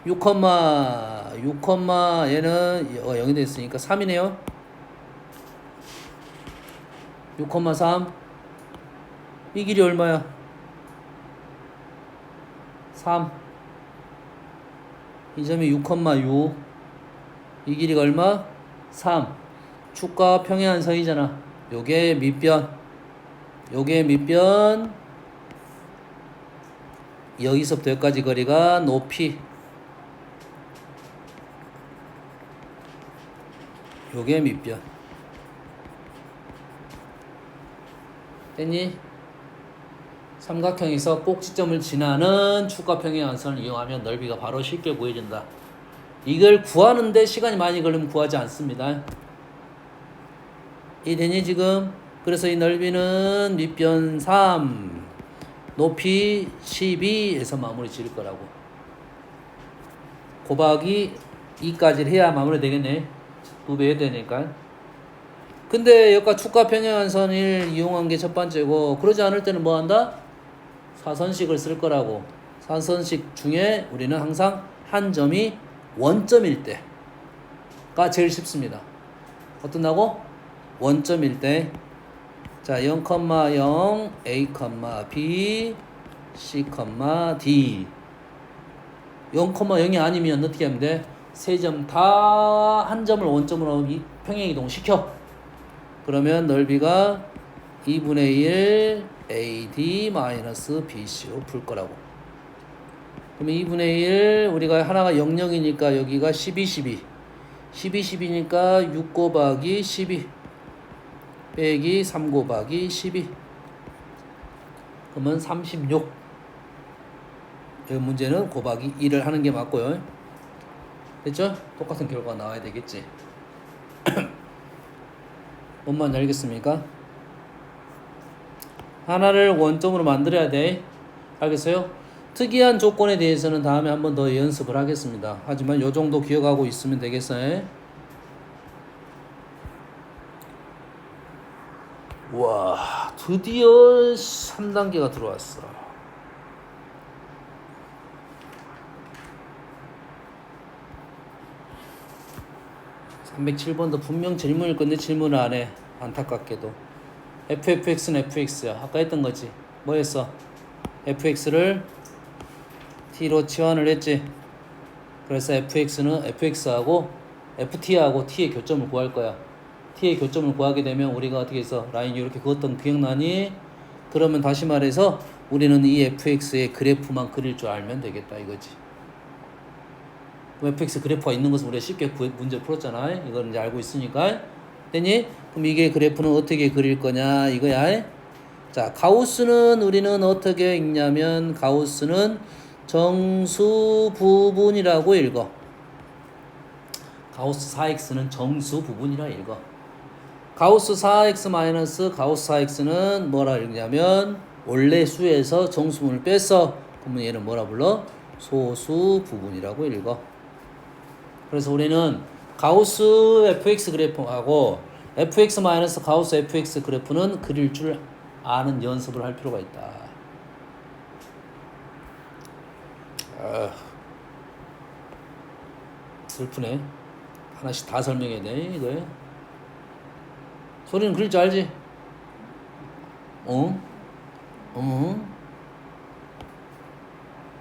S1: 6, 6, 얘는 0이 됐으니까 3이네요. 6,3. 이 길이 얼마야? 3. 이 점이 6,6. 이 길이가 얼마? 3. 축과 평행한선이잖아. 요게 밑변. 요게 밑변. 여기서부터 여기까지 거리가 높이. 요게 밑변. 됐니? 삼각형에서 꼭지점을 지나는 축과 평행한선을 이용하면 넓이가 바로 쉽게 구해진다. 이걸 구하는데 시간이 많이 걸리면 구하지 않습니다. 이해되니 지금? 그래서 이 넓이는 밑변 3, 높이 12에서 마무리 지을 거라고. 곱하기 2까지 해야 마무리 되겠네. 2배 해야 되니까. 근데 여기가 축과 평행한선을 이용한 게 첫 번째고, 그러지 않을 때는 뭐 한다? 사선식을 쓸 거라고. 사선식 중에 우리는 항상 한 점이 원점일 때가 제일 쉽습니다. 어떤다고? 원점일 때. 자, 0,0, A, B, C, D. 0,0이 아니면 어떻게 하면 돼? 세 점 다 한 점을 원점으로 평행이동 시켜. 그러면 넓이가 2분의 1 AD-BC로 풀 거라고. 그러면 2분의 1 우리가 하나가 00이니까 여기가 12, 12. 12, 12니까 6 곱하기 12 빼기 3 곱하기 12. 그러면 36. 이 문제는 곱하기 2를 하는 게 맞고요. 됐죠? 똑같은 결과가 나와야 되겠지. 뭔 말인지 알겠습니까? 하나를 원점으로 만들어야 돼. 알겠어요? 특이한 조건에 대해서는 다음에 한 번 더 연습을 하겠습니다. 하지만 요 정도 기억하고 있으면 되겠어요. 와, 드디어 3단계가 들어왔어. (307번도) 분명 질문일 건데 질문을 안 해. 안타깝게도. fx는 fx야. 아까 했던 거지. 뭐 했어? fx를 t로 치환을 했지. 그래서 fx는 fx하고 ft하고 t의 교점을 구할 거야. t의 교점을 구하게 되면 우리가 어떻게 해서 라인 이렇게 그었던 기억나니? 그러면 다시 말해서 우리는 이 fx의 그래프만 그릴 줄 알면 되겠다 이거지. fx 그래프가 있는 것을 우리가 쉽게 문제 풀었잖아. 이걸 이제 알고 있으니까. 됐니? 그럼 이게 그래프는 어떻게 그릴 거냐 이거야. 자, 가우스는 우리는 어떻게 읽냐면 가우스는 정수 부분이라고 읽어. 가우스 4x는 정수 부분이라 읽어. 가우스 4x 마이너스 가우스 4x는 뭐라 읽냐면 원래 수에서 정수분을 뺐어. 그러면 얘는 뭐라 불러? 소수 부분이라고 읽어. 그래서 우리는 가우스 fx 그래프하고 fx 마이너스 가우스 fx 그래프는 그릴 줄 아는 연습을 할 필요가 있다. 슬프네. 하나씩 다 설명해야 돼 이거에. 소리는 그릴 줄 알지?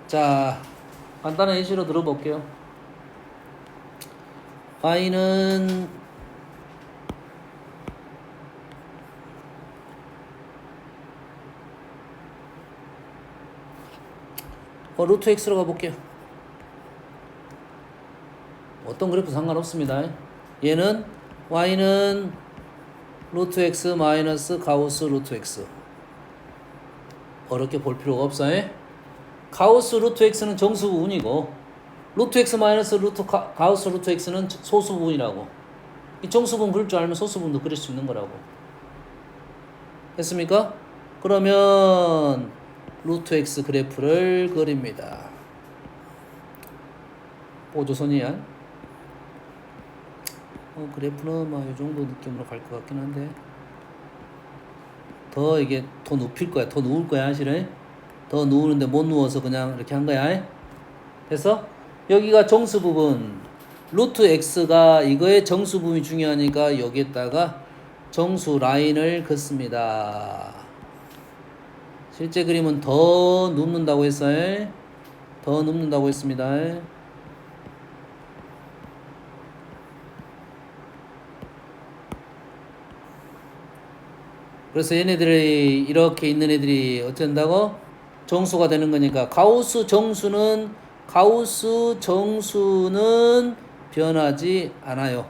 S1: 자, 간단한 예시로 들어볼게요. y는 루트 x로 가볼게요. 어떤 그래프 상관없습니다. 얘는 y는 루트 x 마이너스 가우스 루트 x. 어렵게 볼 필요가 없어요. 가우스 루트 x는 정수 부분이고 루트 x 마이너스 루트 가우스 루트 x는 소수 부분이라고. 이 정수분 그릴 줄 알면 소수분도 그릴 수 있는 거라고. 됐습니까? 그러면 루트 x 그래프를 그립니다. 보조선이야. 그래프는 막 이 정도 느낌으로 갈 것 같긴 한데 더 이게 더 눕힐 거야. 더 누울 거야 실은. 더 누우는데 못 누워서 그냥 이렇게 한 거야. 됐어? 여기가 정수 부분 루트 x가 이거의 정수 부분이 중요하니까 여기에다가 정수 라인을 긋습니다. 실제 그림은 더 눕는다고 했어요. 더 눕는다고 했습니다. 그래서 얘네들이 이렇게 있는 애들이 어떻게 된다고? 정수가 되는 거니까 가우스 정수는 변하지 않아요.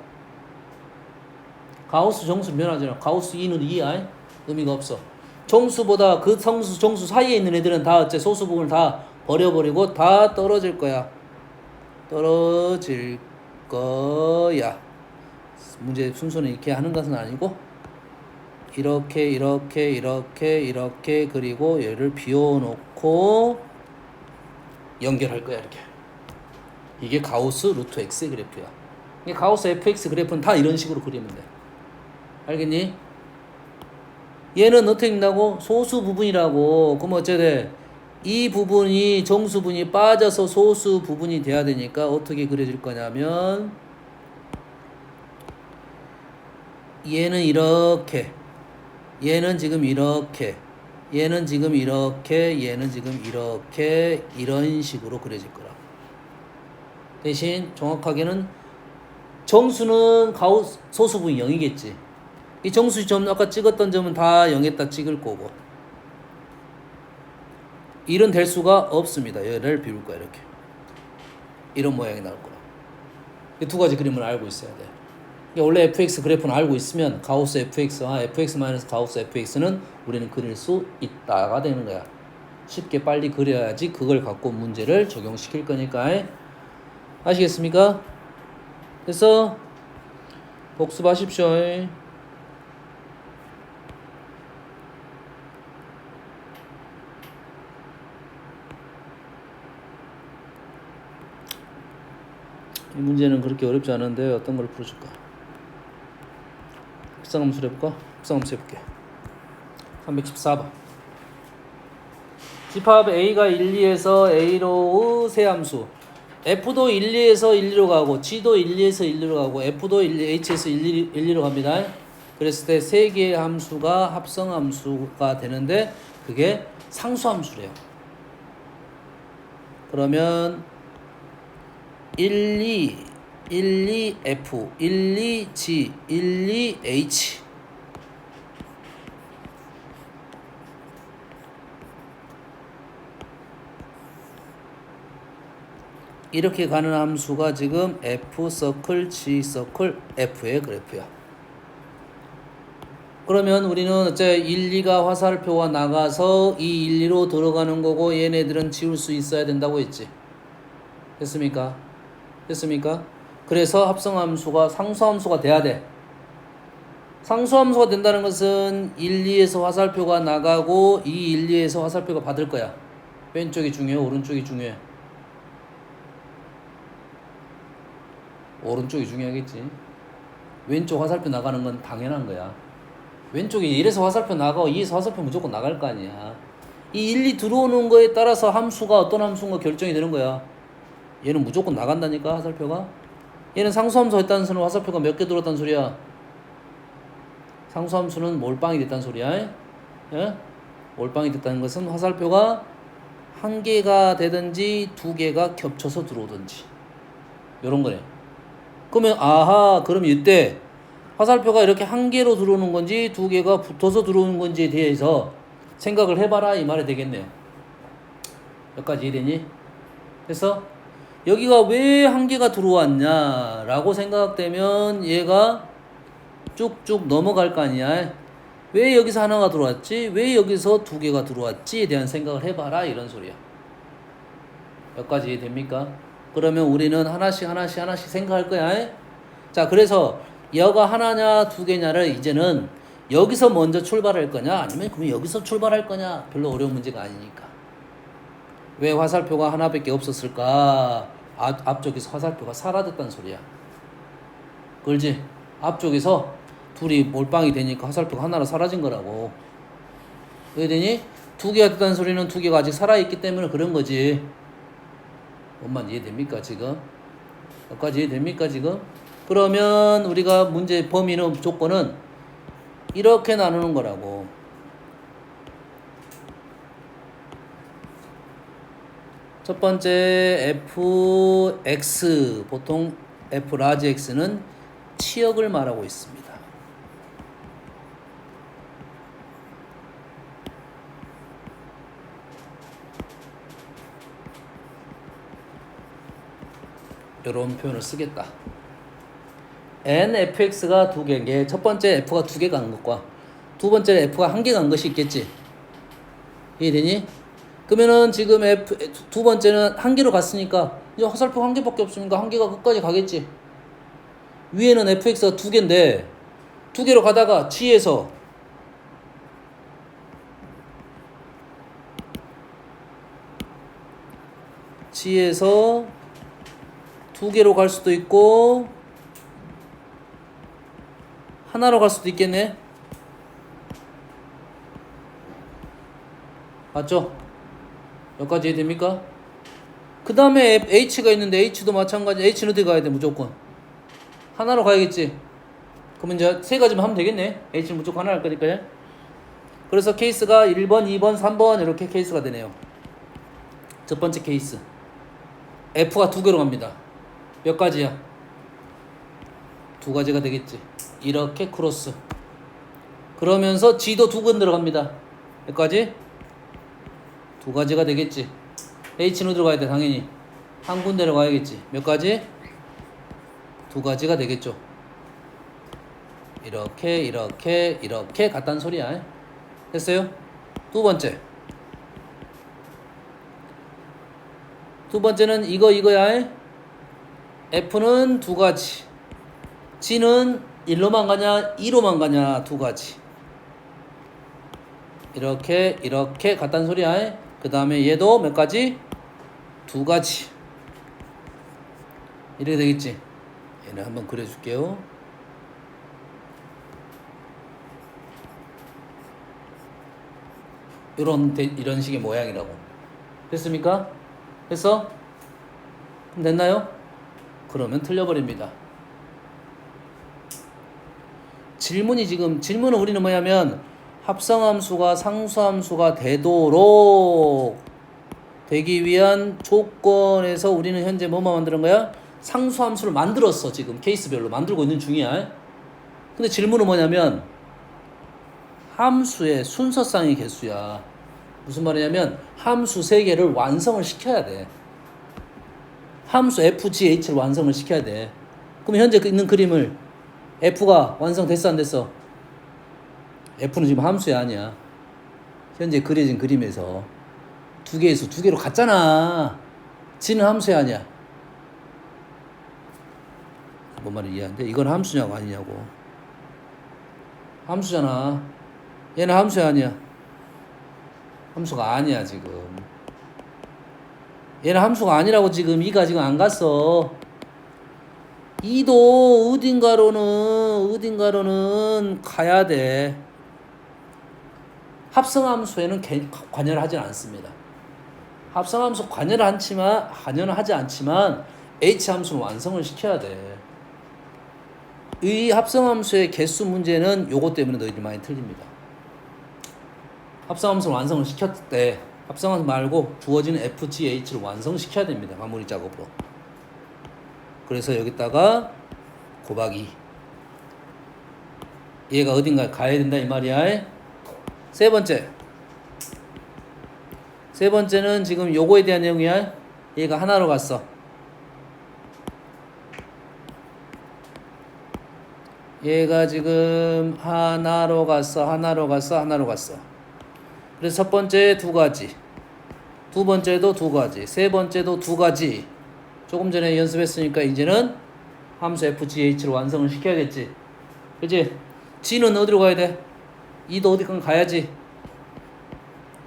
S1: 가우스 정수는 변하지 않아요. 가우스 2는 2야. 의미가 없어. 정수보다 그 성수 정수 사이에 있는 애들은 다 어째 소수 부분을 다 버려버리고 다 떨어질 거야. 떨어질 거야. 문제 순서는 이렇게 하는 것은 아니고 이렇게 그리고 얘를 비워놓고 연결할 거야 이렇게. 이게 가우스 루트 x의 그래프야. 이게 가우스 fx 그래프는 다 이런 식으로 그리면 돼. 알겠니? 얘는 어떻게 읽는다고? 소수 부분이라고. 그럼 어째 돼? 이 부분이 정수분이 빠져서 소수 부분이 돼야 되니까 어떻게 그려질 거냐면 얘는 이렇게, 얘는 지금 이렇게, 얘는 지금 이렇게, 얘는 지금 이렇게, 이런 식으로 그려질 거라. 대신 정확하게는 정수는 소수분이 0이겠지. 이 정수 점 아까 찍었던 점은 다 0에다 찍을 거고 이런 될 수가 없습니다. 얘를 비울 거야 이렇게. 이런 모양이 나올 거라. 이 두 가지 그림을 알고 있어야 돼. 원래 fx 그래프는 알고 있으면 가우스 fx와 fx 마이너스 가우스 fx는 우리는 그릴 수 있다가 되는 거야. 쉽게 빨리 그려야지 그걸 갖고 문제를 적용시킬 거니까. 아시겠습니까? 그래서 복습하십시오. 이 문제는 그렇게 어렵지 않은데 어떤 걸 풀어줄까? 합성함수 해볼까? 합성함수 해볼게. 314번. 집합 A가 1, 2에서 A로의 세 함수. F도 1, 2에서 1, 2로 가고 G도 1, 2에서 1, 2로 가고 F도 1, H에서 1, 2로 갑니다. 그랬을 때 세 개의 함수가 합성함수가 되는데 그게 상수함수래요. 그러면 1, 2 F, 1, 2 G, 1, 2 H 이렇게 가는 함수가 지금 F 서클, G 서클, F의 그래프야. 그러면 우리는 어째 1, 2가 화살표가 나가서 이 1, 2로 들어가는 거고 얘네들은 지울 수 있어야 된다고 했지. 됐습니까? 됐습니까? 그래서 합성함수가 상수함수가 돼야 돼. 상수함수가 된다는 것은 1, 2에서 화살표가 나가고 이 1, 2에서 화살표가 받을 거야. 왼쪽이 중요해? 오른쪽이 중요해? 오른쪽이 중요하겠지. 왼쪽 화살표 나가는 건 당연한 거야. 왼쪽에 1에서 화살표 나가고 2에서 화살표 무조건 나갈 거 아니야. 이 1, 2 들어오는 거에 따라서 함수가 어떤 함수인가 결정이 되는 거야. 얘는 무조건 나간다니까 화살표가. 얘는 상수함수 했다는 소리는 화살표가 몇 개 들어왔다는 소리야. 상수함수는 몰빵이 됐다는 소리야. 예? 몰빵이 됐다는 것은 화살표가 한 개가 되든지 두 개가 겹쳐서 들어오든지 요런 거네. 그러면 아하, 그럼 이때 화살표가 이렇게 한 개로 들어오는 건지 두 개가 붙어서 들어오는 건지에 대해서 생각을 해봐라 이 말이 되겠네요. 여기까지 이해되니? 그래서 여기가 왜 한 개가 들어왔냐 라고 생각되면 얘가 쭉쭉 넘어갈 거 아니야. 왜 여기서 하나가 들어왔지? 왜 여기서 두 개가 들어왔지에 대한 생각을 해봐라 이런 소리야. 여기까지 이해됩니까? 그러면 우리는 하나씩 생각할 거야. 자, 그래서 여가 하나냐 두 개냐를 이제는 여기서 먼저 출발할 거냐 아니면 그럼 여기서 출발할 거냐 별로 어려운 문제가 아니니까. 왜 화살표가 하나밖에 없었을까? 앞쪽에서 화살표가 사라졌다는 소리야. 그렇지? 앞쪽에서 둘이 몰빵이 되니까 화살표가 하나로 사라진 거라고. 왜 되니? 두 개가 됐다는 소리는 두 개가 아직 살아있기 때문에 그런 거지. 엄마 이해됩니까 지금? 여기까지 이해됩니까 지금? 그러면 우리가 문제 범위는 조건은 이렇게 나누는 거라고. 첫 번째 fx, 보통 f 라지 x는 치역을 말하고 있습니다. 이런 표현을 쓰겠다. nfx가 두 개인 게 첫 번째 f가 두 개 간 것과 두 번째 f가 한 개 간 것이 있겠지. 이해되니? 그러면은 지금 두 번째는 한 개로 갔으니까 이제 화살표 한 개밖에 없으니까 한 개가 끝까지 가겠지. 위에는 fx가 두 개인데 두 개로 가다가 g에서 두 개로 갈 수도 있고 하나로 갈 수도 있겠네. 맞죠? 여기까지 이해됩니까? 그 다음에 h가 있는데 h도 마찬가지. h는 어디 가야 돼? 무조건 하나로 가야겠지. 그러면 이제 세 가지만 하면 되겠네. h는 무조건 하나 할 거니까요. 그래서 케이스가 1번, 2번, 3번 이렇게 케이스가 되네요. 첫 번째 케이스 f가 두 개로 갑니다. 몇 가지야? 두 가지가 되겠지. 이렇게 크로스. 그러면서 g도 두 건 들어갑니다. 몇 가지? 두 가지가 되겠지. h는 들어가야 돼 당연히. 한 군데로 가야겠지. 몇 가지? 두 가지가 되겠죠. 이렇게 같다는 소리야. 됐어요? 두 번째는 이거야. f는 두 가지. g는 1로만 가냐 2로만 가냐 두 가지. 이렇게 같다는 소리야. 그 다음에 얘도 몇 가지? 두 가지. 이렇게 되겠지. 얘는 한번 그려줄게요. 이런 식의 모양이라고. 됐습니까? 됐어? 됐나요? 그러면 틀려버립니다. 질문은 우리는 뭐냐면 합성함수가 상수함수가 되도록 되기 위한 조건에서 우리는 현재 뭐만 만드는 거야? 상수함수를 만들었어. 지금 케이스별로 만들고 있는 중이야. 근데 질문은 뭐냐면 함수의 순서쌍의 개수야. 무슨 말이냐면 함수 3개를 완성을 시켜야 돼. 함수 fgh를 완성을 시켜야 돼. 그럼 현재 있는 그림을 f가 완성됐어 안 됐어? f는 지금 함수야 아니야. 현재 그려진 그림에서 두 개에서 두 개로 갔잖아. g는 함수야 아니야. 뭔 말인지 이해하는데 이건 함수냐고 아니냐고. 함수잖아. 얘는 함수야 아니야. 함수가 아니야 지금. 얘는 함수가 아니라고. 지금 이가 지금 안 갔어. 이도 어딘가로는 가야 돼. 합성함수에는 관여를 하지 않습니다. 합성함수 관여는 하지 않지만 H함수는 완성을 시켜야 돼. 이 합성함수의 개수 문제는 요것 때문에 너희들 많이 틀립니다. 합성함수를 완성을 시켰을 때 합성함수 말고 주어지는 FGH를 완성시켜야 됩니다. 마무리 작업으로. 그래서 여기다가 곱하기. 얘가 어딘가에 가야 된다 이 말이야. 세 번째는 지금 요거에 대한 내용이야. 얘가 하나로 갔어. 얘가 지금 하나로 갔어. 그래서 첫 번째 두 가지, 두 번째도 두 가지, 세 번째도 두 가지. 조금 전에 연습했으니까 이제는 함수 FGH를 완성을 시켜야겠지. 그치? G는 어디로 가야 돼? 2도 어디간 가야지.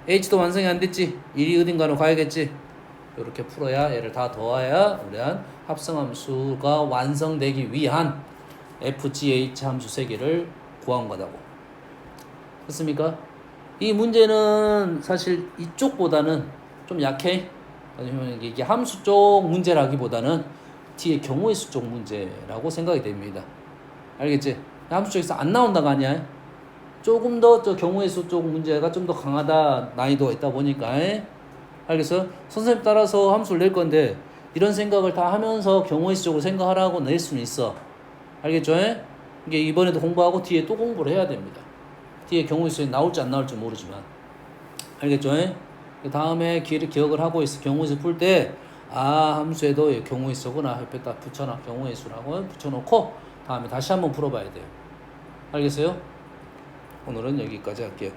S1: H도 완성이 안 됐지? 1이 어딘가로 가야겠지? 이렇게 풀어야 얘를 다 더해야 우리한 합성함수가 완성되기 위한 FGH 함수 3개를 구한 거다고. 됐습니까? 이 문제는 사실 이쪽보다는 좀 약해. 왜냐면 이게 함수 쪽 문제라기보다는 뒤에 경우의 수 쪽 문제라고 생각이 됩니다. 알겠지? 함수 쪽에서 안 나온다가 아니야. 조금 더 저 경우의 수 쪽 문제가 좀 더 강하다, 난이도가 있다 보니까. 알겠어? 선생님 따라서 함수를 낼 건데 이런 생각을 다 하면서 경우의 수 쪽으로 생각하라고 낼 수는 있어. 알겠죠? 이게 이번에도 공부하고 뒤에 또 공부를 해야 됩니다. 뒤에 경우의 수에 나올지 안 나올지 모르지만. 알겠죠? 다음에 기억을 하고 있어. 경우의 수 풀 때 함수에도 경우의 수구나 옆에다 붙여놔. 경우의 수라고 붙여놓고 다음에 다시 한번 풀어봐야 돼요. 알겠어요? 오늘은 여기까지 할게요.